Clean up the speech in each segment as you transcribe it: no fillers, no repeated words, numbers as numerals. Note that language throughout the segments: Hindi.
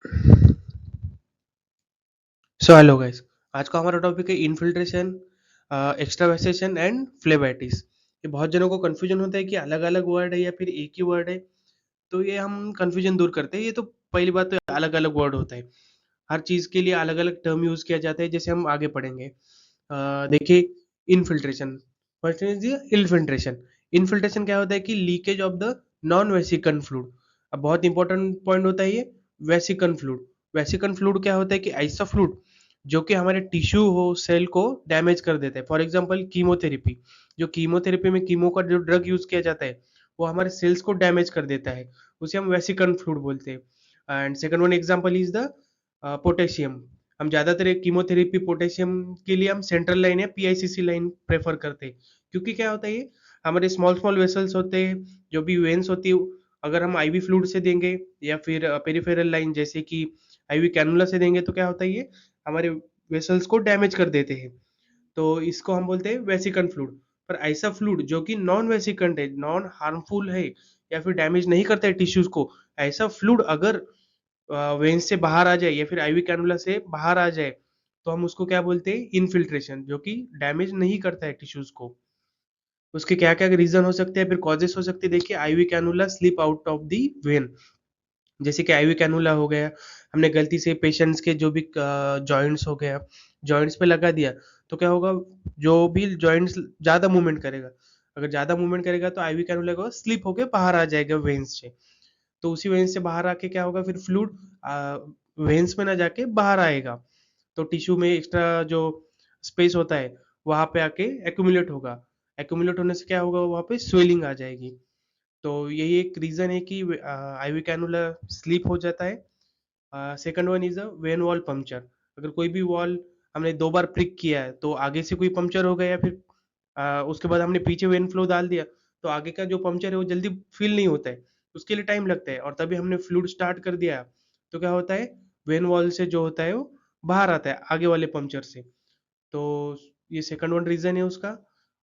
So hello guys. आज का हमारा टॉपिक है इन्फिल्ट्रेशन, एक्सट्रावेसेशन एंड फ्लेबाइटिस। ये बहुत जनों को कंफ्यूजन होता है कि अलग अलग वर्ड है या फिर एक ही वर्ड है। तो ये हम कंफ्यूजन दूर करते हैं। ये तो पहली बात तो अलग अलग वर्ड होता है। हर चीज़ के लिए अलग अलग टर्म यूज़ किया जाता है, जैसे हम आगे पढ़ेंगे। देखिए, infiltration. First is infiltration. Infiltration क्या होता है कि leakage of the non vesicle fluid. अब बहुत इंपॉर्टेंट पॉइंट होता है ये, वेसिकल फ्लूइड। वेसिकल फ्लूइड क्या होता है कि ऐसा फ्लूइड जो कि हमारे टिश्यू हो, सेल को डैमेज कर देता है। For example chemotherapy. जो कीमोथेरेपी में कीमो का जो ड्रग यूज किया जाता है, वो हमारे सेल्स को डैमेज कर देता है। उसे हम वेसिकल फ्लूइड बोलते हैं। And second one example is the potassium. हम ज़्यादातर कीमोथेरेपी पोटेशियम के लिए हम सेंट्रल लाइन या पीआईसीसी लाइन प्रेफर करते हैं। क्योंकि क्या होता है, ये हमारे स्मॉल स्मॉल वेसल्स होते हैं, जो भी वेन्स होती है। अगर हम आईवी फ्लूइड से देंगे या फिर पेरिफेरल लाइन जैसे कि आईवी कैनुला से देंगे, तो क्या होता है, ये हमारे वेसल्स को डैमेज कर देते हैं। तो इसको हम बोलते हैं वेसिकल फ्लूइड। पर ऐसा फ्लूइड जो कि नॉन वेसिकल है, नॉन हार्मफुल है, या फिर डैमेज नहीं करता है टिश्यूज को, ऐसा फ्लूइड अगर वेन्स से बाहर आ जाए या फिर आईवी कैनुला से बाहर आ जाए, तो हम उसको क्या बोलते हैं, इनफिल्ट्रेशन। जो कि डैमेज नहीं करता है टिश्यूज को। उसके क्या क्या रीजन हो सकते हैं, फिर कॉजेस हो सकते हैं। देखिए, IV cannula slip out of the when. जैसे कि आईवी कैनुला हो गया, हमने गलती से पेशेंट्स के जो भी जॉइंट्स हो गया, जॉइंट्स पे लगा दिया, तो क्या होगा, जो भी जॉइंट्स ज़्यादा मूवमेंट करेगा, अगर ज़्यादा मूवमेंट करेगा तो आईवी कैनुला को स्लिप होके बाहर आ जाएगा वेन्स से। तो उसी वेन्स से बाहर आके क्या होगा, फिर फ्लूइड वेन्स में ना जाके बाहर आएगा। तो टिश्यू में एक्स्ट्रा जो स्पेस होता है, वहाँ पे आके एक्यूमुलेट होगा। एक्यूमुलेट होने से क्या होगा, वहाँ पे स्वेलिंग आ जाएगी। तो यही एक रीज़न है कि आईवी कैनुला स्लीप हो जाता है। Second one is a when wall puncture. अगर कोई भी वॉल हमने 2 बार प्रिक किया है, तो आगे से कोई पंक्चर हो गया, या फिर उसके बाद हमने पीछे वेन फ्लो डाल दिया, तो आगे का जो पंक्चर है वो जल्दी फ़ील नहीं होता है, उसके लिए टाइम लगता है। और तभी हमने फ्लूइड स्टार्ट कर दिया, तो क्या होता है, वेन वॉल से जो होता है वो बाहर आता है आगे वाले पंक्चर से। तो ये सेकंड वन रीज़न है उसका।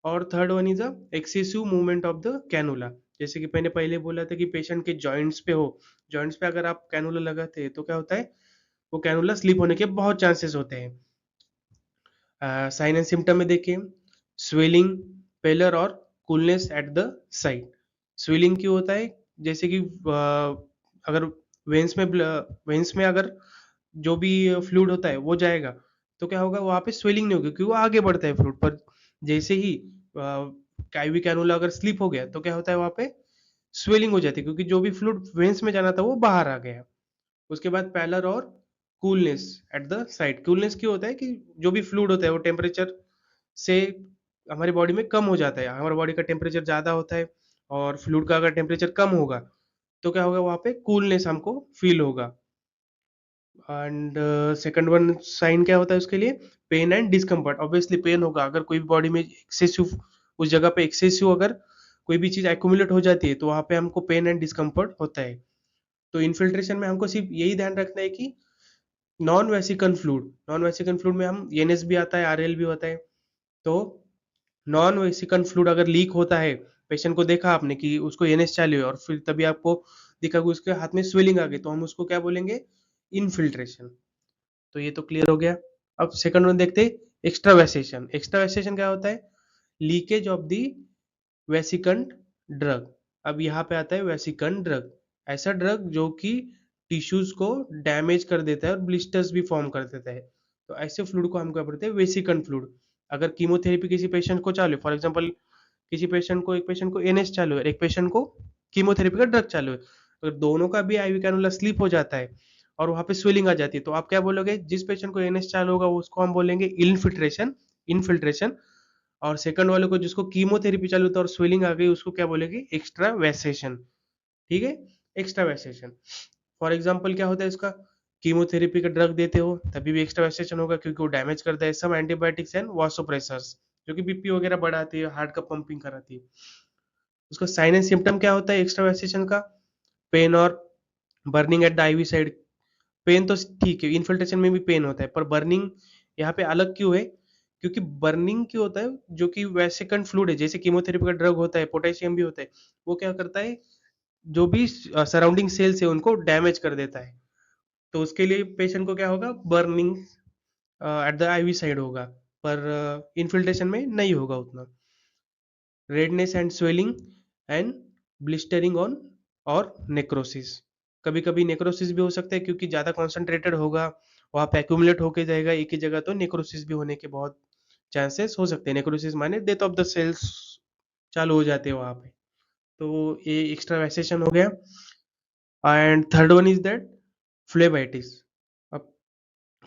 और third one is a excessive movement of the cannula. जैसे कि मैंने पहले बोला था कि पेशेंट के जॉइंट्स पे हो, जॉइंट्स पे अगर आप कैनुला लगाते हैं, तो क्या होता है, वो कैनुला स्लिप होने के बहुत चांसेस होते हैं। साइन एंड सिम्टम में देखिए, स्वेलिंग, पेलर और coolness at the site. Swelling क्यों होता है, जैसे कि अगर वेन्स में वेन्स में अगर जो भी फ्लूइड होता है वो जाएगा, तो क्या होगा, वहाँ पे स्वेलिंग नहीं होगी, क्योंकि वो आगे बढ़ता है फ्लूइड पर। जैसे ही आईवी कैनुला अगर स्लिप हो गया, तो क्या होता है, वहाँ पे स्वेलिंग हो जाती है, क्योंकि जो भी फ्लूइड वेन्स में जाना था वो बाहर आ गया। उसके बाद पैलर और coolness eight the side. Coolness क्यों होता है कि जो भी फ्लूइड होता है वो टेम्परेचर से हमारी बॉडी में कम हो जाता है। हमारी बॉडी का टेम्परेचर ज़्यादा होता है, और फ्लूइड का अगर टेम्परेचर कम होगा, तो क्या होगा, वहाँ पे कूलनेस हमको फील होगा। एंड सेकंड वन साइन क्या होता है उसके लिए, pain and discomfort. Obviously pain होगा, अगर कोई भी बॉडी में एक्सेसिव, उस जगह पे एक्सेसिव अगर कोई भी चीज़ एक्यूमुलेट हो जाती है, तो वहाँ पे हमको पेन एंड डिस्कम्फर्ट होता है। तो इन्फिल्ट्रेशन में हमको सिर्फ यही ध्यान रखना है कि नॉन वेसिकल फ्लूइड में हम एनएस भी आता है, आरएल भी होता है। तो नॉन वेसिकल फ्लूइड अगर लीक होता है, पेशेंट को देखा आपने कि उसको एनएस चालू है, और फिर तभी आपको दिखा कि उसके हाथ में स्वेलिंग आ गई, तो हम उसको क्या बोलेंगे, इन्फिल्ट्रेशन। तो ये तो क्लियर हो गया। अब सेकंड वन देखते हैं, एक्स्ट्रावेसेशन। एक्स्ट्रावेसेशन क्या होता है, लीकेज ऑफ द वेसिकंट ड्रग। अब यहाँ पे आता है वेसिकंट ड्रग। ऐसा ड्रग जो कि टिश्यूज को डैमेज कर देता है और ब्लिस्टर्स भी फॉर्म कर देता है। तो ऐसे फ्लूइड को हम क्या बोलते हैं, वेसिकंट फ्लूइड। अगर कीमोथेरेपी किसी पेशेंट को चालू है, फॉर एग्जांपल किसी पेशेंट को, एक पेशेंट को एनएस चालू है, एक पेशेंट को कीमोथेरेपी का ड्रग चालू है, अगर दोनों का भी आईवी कैनुला स्लिप हो जाता है और वहाँ पे स्वेलिंग आ जाती है, तो आप क्या बोलोगे, जिस पेशेंट को एनएस चालू होगा उसको हम बोलेंगे इन्फिल्ट्रेशन। इन्फिल्ट्रेशन। और सेकंड वाले को, जिसको कीमोथेरेपी चालू था और स्वेलिंग आ गई, उसको क्या बोलेंगे, एक्स्ट्रा वैसेशन। ठीक है, एक्स्ट्रा वैसेशन। फॉर एग्जांपल क्या होता है इसका, कीमोथेरेपी का ड्रग देते हो तभी भी एक्स्ट्रा वैसेशन होगा, क्योंकि वो डैमेज करता है सम एंटीबायोटिक्स एंड वासोप्रेसर्स, जो कि बीपी वगैरह बढ़ाती है, हार्ट का पंपिंग कराती है। उसका साइन एंड सिम्टम क्या होता है एक्स्ट्रा वैसेशन का, पेन और burning at the IV side. Pain तो ठीक है, इन्फिल्ट्रेशन में भी पेन होता है, पर बर्निंग यहाँ पे अलग क्यों है, क्योंकि बर्निंग क्यों होता है, जो कि वेसिकल फ्लूइड है, जैसे कीमोथेरेपी का ड्रग होता है, पोटेशियम भी होता है, वो क्या करता है, जो भी सराउंडिंग सेल्स है उनको डैमेज कर देता है। तो उसके लिए पेशेंट को क्या होगा, burning at the IV side होगा, पर इन्फिल्ट्रेशन में नहीं होगा उतना। Redness and swelling and blistering on और नेक्रोसिस, कभी कभी नेक्रोसिस भी हो सकता है क्योंकि ज़्यादा कॉन्सेंट्रेटेड होगा, वहाँ पे एक्यूमुलेट होके जाएगा एक ही जगह, तो नेक्रोसिस भी होने के बहुत चांसेस हो सकते हैं। नेक्रोसिस माने डेथ ऑफ द सेल्स चालू हो जाते हैं वहाँ पे। तो ये एक्स्ट्रावेसेशन हो गया। And third one is that phlebitis. अब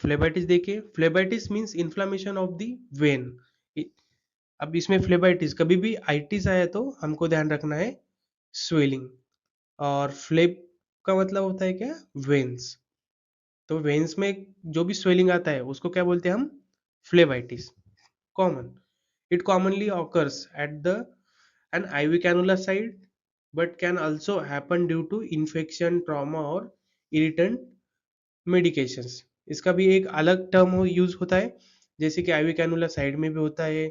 फ्लेबाइटिस देखिए, phlebitis means inflammation of the when. अब इसमें फ्लेबाइटिस कभी भी आइटिस आया तो हमको ध्यान रखना है स्वेलिंग, और फ्लेब का मतलब होता है क्या, वेन्स। तो वेन्स में जो भी स्वेलिंग आता है उसको क्या बोलते हैं हम, phlebitis. Common, it commonly occurs at the an IV cannula side, but can also happen due to infection, trauma और irritant medications। इसका भी एक अलग टर्म यूज होता है, जैसे कि आईवी कैनुला साइड में भी होता है,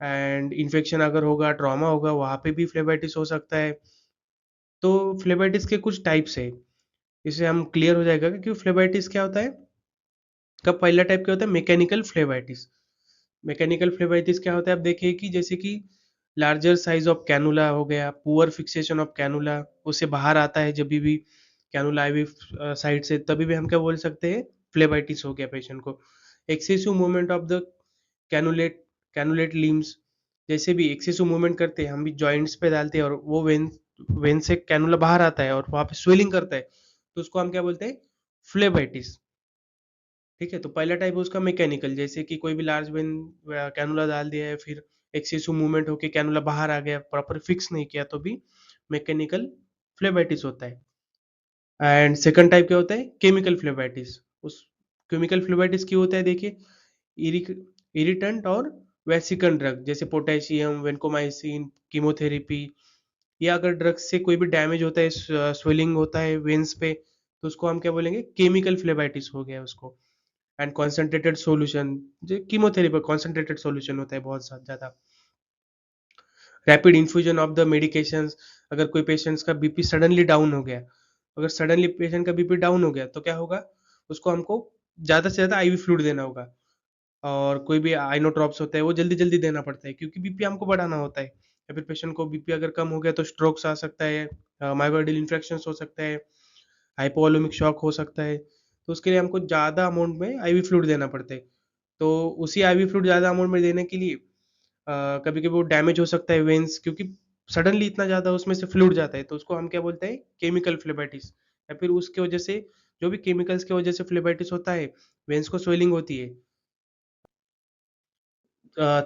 एंड इन्फेक्शन अगर होगा, ट्रॉमा होगा, वहाँ पे भी फ्लेबाइटिस हो सकता है। तो फ्लेबाइटिस के कुछ टाइप्स है, इससे हम क्लियर हो जाएगा कि फ्लेबाइटिस क्या होता है। का पहला टाइप क्या होता है, मैकेनिकल फ्लेबाइटिस। मैकेनिकल फ्लेबाइटिस क्या होता है, आप देखिए कि जैसे कि लार्जर साइज ऑफ कैनुला हो गया, पुअर फिक्सेशन ऑफ कैनुला, उससे बाहर आता है जब भी कैनुला आईवी साइड से, तभी भी हम क्या बोल सकते हैं, फ्लेबाइटिस हो गया पेशेंट को। Excessive movement of the cannulate cannulate limbs, जैसे भी एक्सेसिव मूवमेंट करते हैं हम भी जॉइंट्स पे डालते हैं और वो वेन वेन से कैनुला बाहर आता है और वहाँ पे स्वेलिंग करता है, तो उसको हम क्या बोलते हैं, फ्लेबाइटिस। ठीक है, तो पहला टाइप है उसका मैकेनिकल, जैसे कि कोई भी लार्ज वेन कैनुला डाल दिया है, फिर एक्सेसिव मूवमेंट होके कैनुला बाहर आ गया, प्रॉपर फिक्स नहीं किया, तो भी मैकेनिकल फ्लेबाइटिस होता है। एंड सेकंड टाइप क्या होता है, केमिकल फ्लेबाइटिस। उस केमिकल फ्लेबाइटिस की होता है, देखिए इरिटेंट और वेसिकन ड्रग, जैसे पोटेशियम, वेनकोमाइसिन, कीमोथेरेपी, या अगर ड्रग्स से कोई भी डैमेज होता है, स्वेलिंग होता है वेन्स पे, तो उसको हम क्या बोलेंगे, केमिकल फ्लेबाइटिस हो गया उसको। एंड कॉन्सेंट्रेटेड सॉल्यूशन, जो कीमोथेरेपी कॉन्सेंट्रेटेड सॉल्यूशन होता है बहुत ज़्यादा। Rapid infusion of the medications, अगर कोई पेशेंट्स का बीपी सडनली डाउन हो गया, अगर सडनली पेशेंट का बीपी डाउन हो गया तो क्या होगा, उसको हमको ज़्यादा से ज़्यादा आईवी फ्लूइड देना होगा, और कोई भी आइनोट्रॉप्स होता है वो जल्दी जल्दी देना पड़ता है क्योंकि बीपी हमको बढ़ाना होता है। या फिर पेशेंट को बीपी अगर कम हो गया तो स्ट्रोक्स आ सकता है, माइक्रोडिल इन्फेक्शन हो सकता है, हाइपोवोलेमिक शॉक हो सकता है, तो उसके लिए हमको ज़्यादा अमाउंट में आईवी फ्लूइड देना पड़ता है। तो उसी आईवी फ्लूइड ज़्यादा अमाउंट में देने के लिए कभी कभी वो डैमेज हो सकता है वेन्स, क्योंकि सडनली इतना ज़्यादा उसमें से फ्लूइड जाता है, तो उसको हम क्या बोलते हैं, केमिकल फ्लेबाइटिस। या फिर उसके वजह से, जो भी केमिकल्स की वजह से फ्लेबाइटिस होता है, वेन्स को स्वेलिंग होती है।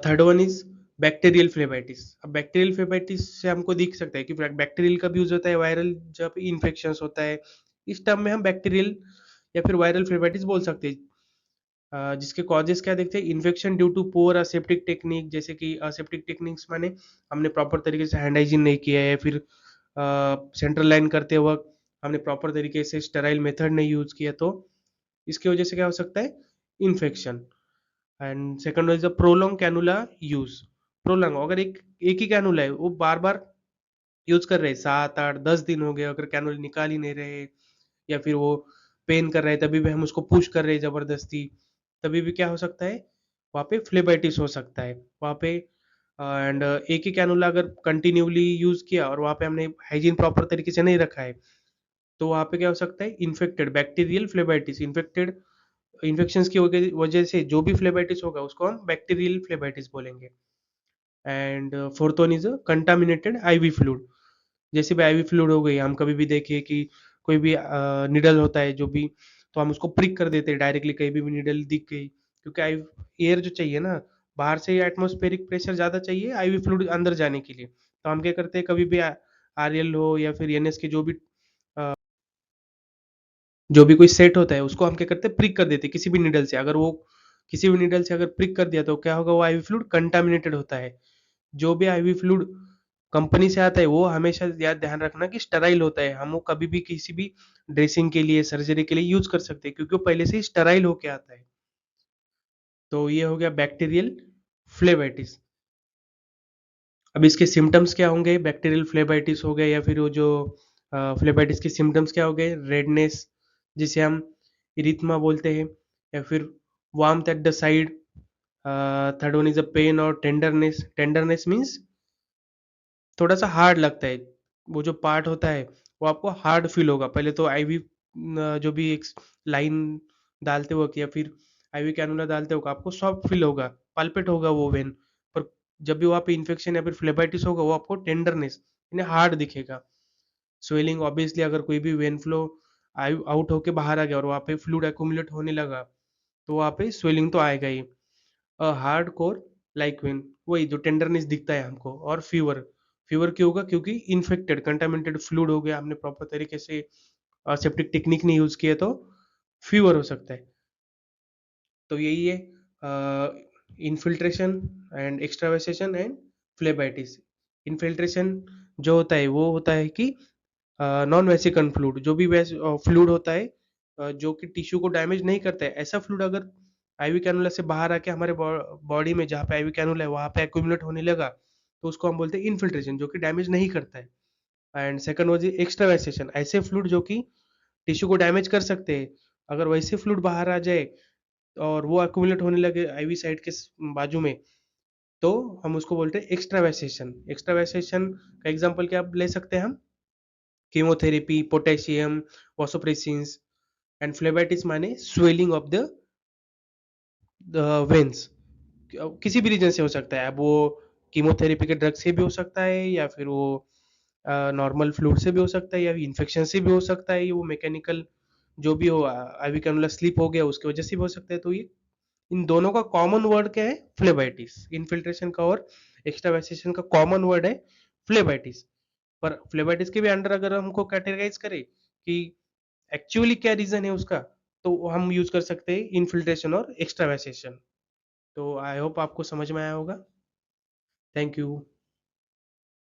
Third one is bacterial phlebitis. अब बैक्टीरियल फ्लेबाइटिस से हमको दिख सकता है कि बैक्टीरियल का भी यूज होता है, वायरल जब इन्फेक्शन होता है, इस टर्म में हम बैक्टीरियल या फिर वायरल फ्लेबाइटिस बोल सकते हैं। जिसके कॉजेस क्या देखते हैं, infection due to poor aseptic technique, जैसे कि असेप्टिक टेक्निक्स माने हमने प्रॉपर तरीके से हैंड हाइजीन नहीं किया है, फिर सेंट्रल लाइन करते वक्त हमने प्रॉपर तरीके से स्टेराइल मेथड नहीं यूज किया, तो इसकी वजह से क्या हो सकता है, infection. And second is the prolong cannula use. Prolong, अगर एक ही कैनुला है वो बार बार यूज कर रहे हैं, 7 8 10 दिन हो गए, अगर कैनुला निकाल ही नहीं रहे, या फिर वो पेन कर रहे हैं तभी भी हम उसको पुश कर रहे हैं जबरदस्ती, तभी भी क्या हो सकता है, वहाँ पे फ्लेबाइटिस हो सकता है वहाँ पे। एंड एक ही कैनुला अगर कंटिन्यूली यूज किया और वहाँ पे हमने हाइजीन प्रॉपर तरीके से नहीं रखा है, तो वहाँ पे क्या हो सकता है, infected bacterial phlebitis, infected infection की वजह से जो भी फ्लेबाइटिस होगा उसको हम बैक्टीरियल फ्लेबाइटिस बोलेंगे। And fourth one is contaminated IV fluid. जैसे भी आईवी फ्लूइड हो गई, हम कभी भी देखिए कि कोई भी निडल होता है जो भी, तो हम उसको प्रिक कर देते हैं डायरेक्टली, कहीं भी निडल दिख गई, क्योंकि आई एयर जो चाहिए ना, बाहर से एटमॉस्फेरिक प्रेशर ज़्यादा चाहिए आईवी फ्लूइड अंदर जाने के लिए, तो हम क्या करते हैं, कभी भी आरएल हो या फिर एनएस के जो भी कोई सेट होता है उसको हम क्या करते हैं, प्रिक कर देते हैं किसी भी निडल से। अगर वो किसी भी निडल से अगर प्रिक कर दिया तो क्या होगा, वो आईवी फ्लूइड कंटामिनेटेड होता है। जो भी आईवी फ्लूइड कंपनी से आता है वो हमेशा याद ध्यान रखना कि स्टराइल होता है, हम वो कभी भी किसी भी ड्रेसिंग के लिए, सर्जरी के लिए यूज कर सकते हैं, क्योंकि वो पहले से ही स्टराइल होके आता है। तो ये हो गया बैक्टीरियल फ्लेबाइटिस। अब इसके सिम्टम्स क्या होंगे, बैक्टीरियल फ्लेबाइटिस हो गए या फिर वो जो फ्लेबाइटिस के सिम्टम्स क्या हो गए, रेडनेस, जिसे हम इरिथमा बोलते हैं, या फिर warmth at the side. Third one is a pain और टेंडरनेस। टेंडरनेस मीन्स थोड़ा सा हार्ड लगता है, वो जो पार्ट होता है वो आपको हार्ड फील होगा। पहले तो आईवी जो भी एक लाइन डालते वक्त या फिर आईवी कैनुला डालते वक्त आपको सॉफ्ट फील होगा, पल्पेट होगा वो वेन। पर जब भी वहाँ पे इन्फेक्शन या फिर फ्लेबाइटिस होगा वो आपको टेंडरनेस यानी हार्ड दिखेगा। स्वेलिंग ऑब्वियसली, अगर कोई भी वेन फ्लो आउट होके बाहर आ गया और वहाँ पे फ्लूइड एक्यूमुलेट होने लगा तो वहाँ पे स्वेलिंग तो आएगा ही। हार्ड कोर लाइक वेन, वही जो टेंडरनेस दिखता है हमको। और फीवर, फीवर क्यों होगा? क्योंकि इन्फेक्टेड कंटामिनेटेड फ्लूइड हो गया, हमने प्रॉपर तरीके से सेप्टिक टेक्निक नहीं यूज किया तो फीवर हो सकता है। तो यही है infiltration and extravasation and phlebitis. Infiltration जो होता है वो होता है कि नॉन वेसिकल फ्लूइड, जो भी फ्लूइड होता है जो कि टिश्यू को डैमेज नहीं करता है, ऐसा फ्लूइड अगर आईवी कैनुला से बाहर आके हमारे बॉडी में जहाँ पे आईवी कैनुला है वहाँ पे एक्यूमुलेट होने लगा तो उसको हम बोलते हैं इनफिल्ट्रेशन, जो कि डैमेज नहीं करता है। एंड सेकंड वाज एक्स्ट्रावेसेशन, ऐसे फ्लूइड जो कि टिश्यू को डैमेज कर सकते हैं, अगर वैसे फ्लूइड बाहर आ जाए और वो एक्यूमुलेट होने लगे आईवी साइड के बाजू में, तो हम उसको बोलते हैं एक्स्ट्रावेसेशन। एक्स्ट्रावेसेशन का एग्जांपल क्या ले सकते हैं हम? Chemotherapy, potassium, vasopressins. And phlebitis माने स्वेलिंग ऑफ द वेन्स, किसी भी रीजन से हो सकता है। अब वो कीमोथेरेपी के ड्रग से भी हो सकता है, या फिर वो नॉर्मल फ्लूइड से भी हो सकता है, या इन्फेक्शन से भी हो सकता है, वो मैकेनिकल जो भी हो, आईवी कैनुला स्लिप हो गया उसकी वजह से भी हो सकता है। तो ये इन दोनों का कॉमन वर्ड क्या है? फ्लेबाइटिस। इन्फिल्ट्रेशन का और एक्स्ट्रावेसेशन का कॉमन वर्ड है फ्लेबाइटिस। पर फ्लेबाइटिस के भी अंडर अगर हमको कैटेगराइज करें कि एक्चुअली क्या रीजन है उसका, तो हम यूज कर सकते हैं इन्फिल्ट्रेशन और एक्स्ट्रावेसेशन। तो आई होप आपको समझ में आया होगा। Thank you.